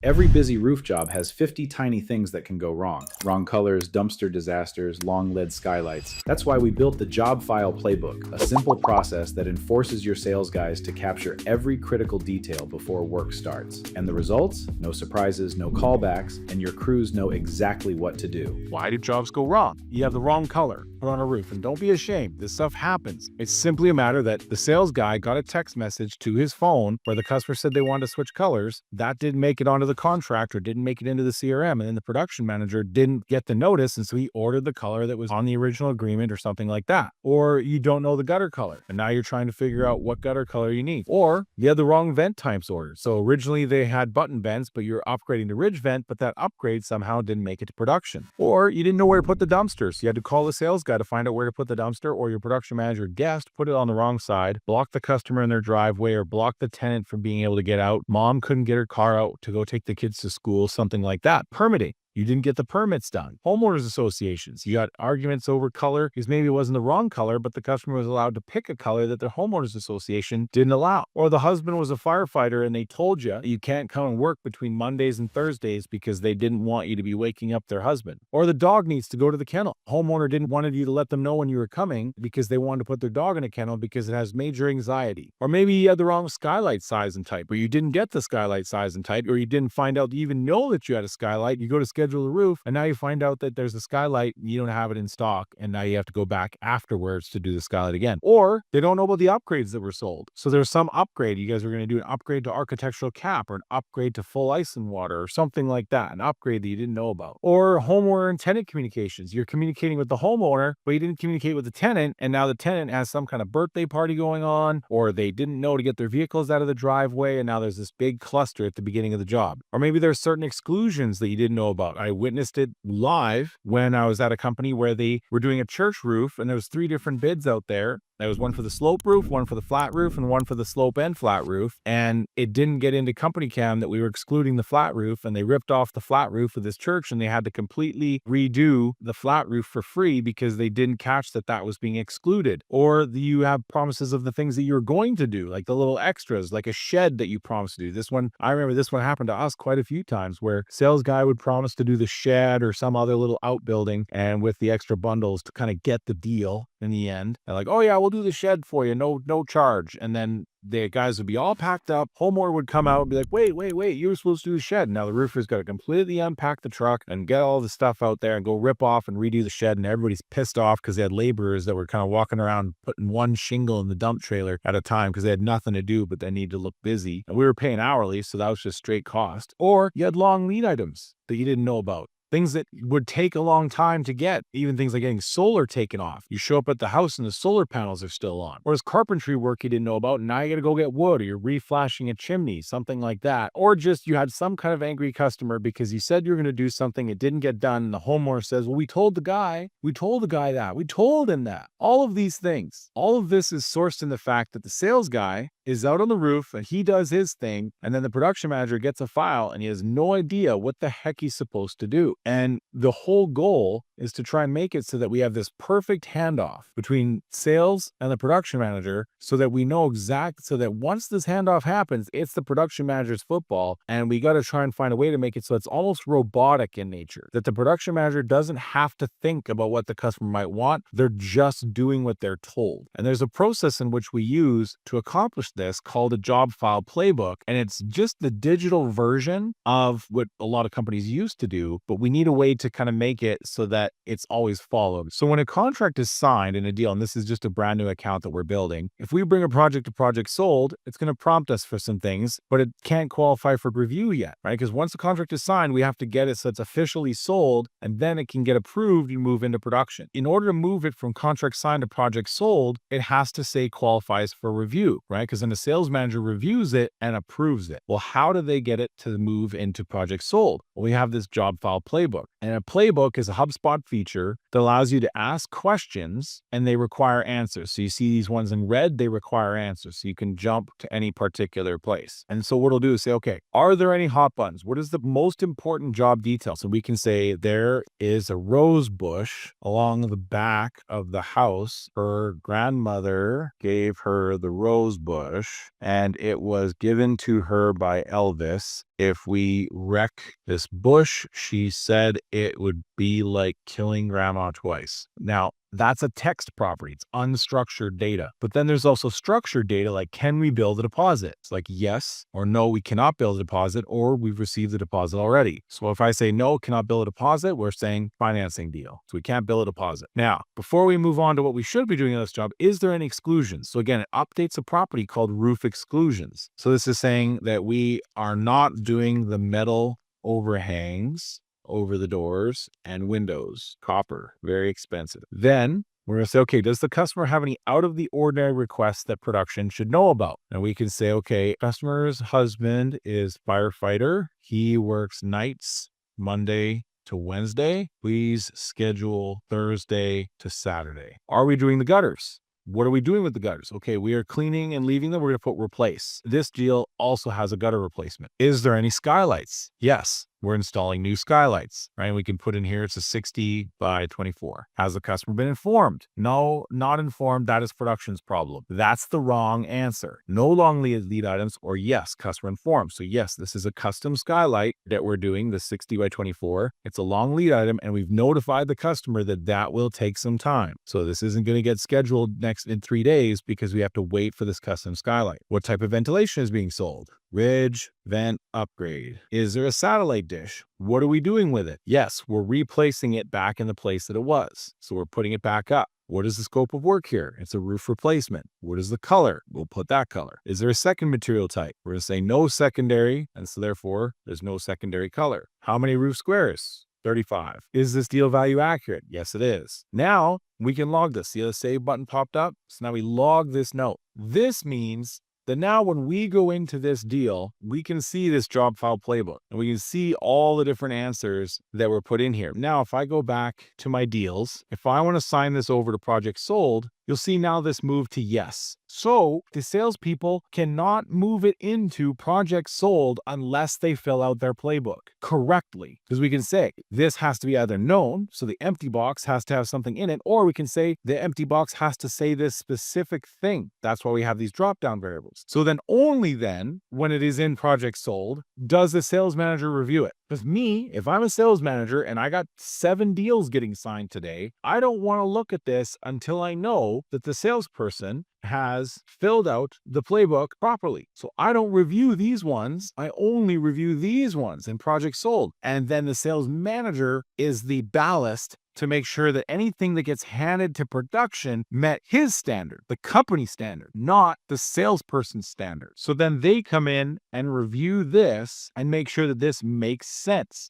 Every busy roof job has 50 tiny things that can go wrong. Wrong colors, dumpster disasters, long lid skylights. That's why we built the Job File Playbook, a simple process that enforces your sales guys to capture every critical detail before work starts. And the results? No surprises, no callbacks, and your crews know exactly what to do. Why do jobs go wrong? You have the wrong color put on a roof, and don't be ashamed. This stuff happens. It's simply a matter that the sales guy got a text message to his phone where the customer said they wanted to switch colors. That didn't make it onto the contract or didn't make it into the CRM, and then the production manager didn't get the notice, and so he ordered the color that was on the original agreement or something like that. Or you don't know the gutter color, and now you're trying to figure out what gutter color you need. Or you had the wrong vent types ordered. So originally they had button vents, but you're upgrading to ridge vent, but that upgrade somehow didn't make it to production. Or you didn't know where to put the dumpster, so you had to call the sales guy to find out where to put the dumpster, or your production manager guessed, put it on the wrong side, blocked the customer in their driveway, or blocked the tenant from being able to get out. Mom couldn't get her car out to go take the kids to school, something like that. Permitting. You didn't get the permits done. Homeowners associations. You got arguments over color because maybe it wasn't the wrong color, but the customer was allowed to pick a color that the homeowners association didn't allow. Or the husband was a firefighter and they told you can't come and work between Mondays and Thursdays because they didn't want you to be waking up their husband. Or the dog needs to go to the kennel. Homeowner didn't want you to let them know when you were coming because they wanted to put their dog in a kennel because it has major anxiety. Or maybe you had the wrong skylight size and type, or you didn't get the skylight size and type, or you didn't find out to even know that you had a skylight. You go to schedule the roof and now you find out that there's a skylight, you don't have it in stock, and now you have to go back afterwards to do the skylight again. Or they don't know about the upgrades that were sold. So there's some upgrade. You guys are going to do an upgrade to architectural cap or an upgrade to full ice and water or something like that, an upgrade that you didn't know about. Or homeowner and tenant communications. You're communicating with the homeowner, but you didn't communicate with the tenant, and now the tenant has some kind of birthday party going on, or they didn't know to get their vehicles out of the driveway, and now there's this big cluster at the beginning of the job. Or maybe there's certain exclusions that you didn't know about. I witnessed it live when I was at a company where they were doing a church roof, and there was 3 different bids out there. There was one for the slope roof, one for the flat roof, and one for the slope and flat roof. And it didn't get into company cam that we were excluding the flat roof, and they ripped off the flat roof of this church, and they had to completely redo the flat roof for free because they didn't catch that that was being excluded. Or you have promises of the things that you're going to do, like the little extras, like a shed that you promised to do. This one, I remember this one happened to us quite a few times where sales guy would promise to do the shed or some other little outbuilding, and with the extra bundles to kind of get the deal in the end. They're like, oh yeah, we'll do the shed for you, no charge. And then the guys would be all packed up. Homeowner would come out and be like, wait, you were supposed to do the shed. Now the roofer's got to completely unpack the truck and get all the stuff out there and go rip off and redo the shed. And everybody's pissed off because they had laborers that were kind of walking around putting one shingle in the dump trailer at a time because they had nothing to do, but they needed to look busy. And we were paying hourly, so that was just straight cost. Or you had long lead items that you didn't know about. Things that would take a long time to get, even things like getting solar taken off. You show up at the house and the solar panels are still on. Or it's carpentry work you didn't know about, and now you got to go get wood, or you're reflashing a chimney, something like that. Or just you had some kind of angry customer because you said you were going to do something, it didn't get done, and the homeowner says, well, we told the guy that, we told him that. All of these things, all of this is sourced in the fact that the sales guy is out on the roof and he does his thing, and then the production manager gets a file and he has no idea what the heck he's supposed to do. And the whole goal is to try and make it so that we have this perfect handoff between sales and the production manager so that we know so that once this handoff happens, it's the production manager's football, and we got to try and find a way to make it so it's almost robotic in nature, that the production manager doesn't have to think about what the customer might want. They're just doing what they're told. And there's a process in which we use to accomplish this called a job file playbook, and it's just the digital version of what a lot of companies used to do, but we need a way to kind of make it so that it's always followed. So when a contract is signed in a deal, and this is just a brand new account that we're building, if we bring a project to project sold, it's going to prompt us for some things, but it can't qualify for review yet, right? Because once the contract is signed, we have to get it so it's officially sold, and then it can get approved and move into production. In order to move it from contract signed to project sold, it has to say qualifies for review, right? Because then the sales manager reviews it and approves it. Well, how do they get it to move into project sold? Well, we have this job file playbook, and a playbook is a HubSpot feature that allows you to ask questions and they require answers. So you see these ones in red, they require answers. So you can jump to any particular place. And so what it'll do is say, okay, are there any hot buttons? What is the most important job detail? So we can say there is a rose bush along the back of the house. Her grandmother gave her the rose bush and it was given to her by Elvis if we wreck this bush, she said it would be like killing grandma twice. Now, that's a text property. It's unstructured data. But then there's also structured data like, can we build a deposit? It's like, yes or no, we cannot build a deposit, or we've received the deposit already. So if I say no, cannot build a deposit, we're saying financing deal. So we can't build a deposit. Now, before we move on to what we should be doing in this job, is there any exclusions? So again, it updates a property called roof exclusions. So this is saying that we are not doing the metal overhangs over the doors and windows, copper, very expensive. Then we're going to say, okay, does the customer have any out of the ordinary requests that production should know about? And we can say, okay, customer's husband is firefighter. He works nights, Monday to Wednesday. Please schedule Thursday to Saturday. Are we doing the gutters? What are we doing with the gutters? Okay, we are cleaning and leaving them. We're going to put replace. This deal also has a gutter replacement. Is there any skylights? Yes. We're installing new skylights, right? We can put in here, it's a 60 by 24. Has the customer been informed? No, not informed. That is production's problem. That's the wrong answer. No long lead items, or yes, customer informed. So yes, this is a custom skylight that we're doing, the 60 by 24. It's a long lead item, and we've notified the customer that that will take some time. So this isn't going to get scheduled next in 3 days because we have to wait for this custom skylight. What type of ventilation is being sold? Ridge, vent, upgrade. Is there a satellite dish? What are we doing with it? Yes, we're replacing it back in the place that it was. So we're putting it back up. What is the scope of work here? It's a roof replacement. What is the color? We'll put that color. Is there a second material type? We're going to say no secondary, and so therefore there's no secondary color. How many roof squares? 35. Is this deal value accurate? Yes, it is. Now we can log this. See the save button popped up? So now we log this note. This means that now when we go into this deal, we can see this job file playbook and we can see all the different answers that were put in here. Now, if I go back to my deals, if I want to sign this over to project sold, you'll see now this moved to yes. So the salespeople cannot move it into project sold unless they fill out their playbook correctly. Because we can say this has to be either known, so the empty box has to have something in it, or we can say the empty box has to say this specific thing. That's why we have these drop-down variables. So then only then, when it is in project sold, does the sales manager review it. Because me, if I'm a sales manager and I got 7 deals getting signed today, I don't want to look at this until I know that the salesperson has filled out the playbook properly. So I don't review these ones. I only review these ones in project sold. And then the sales manager is the ballast to make sure that anything that gets handed to production met his standard, the company standard, not the salesperson's standard. So then they come in and review this and make sure that this makes sense.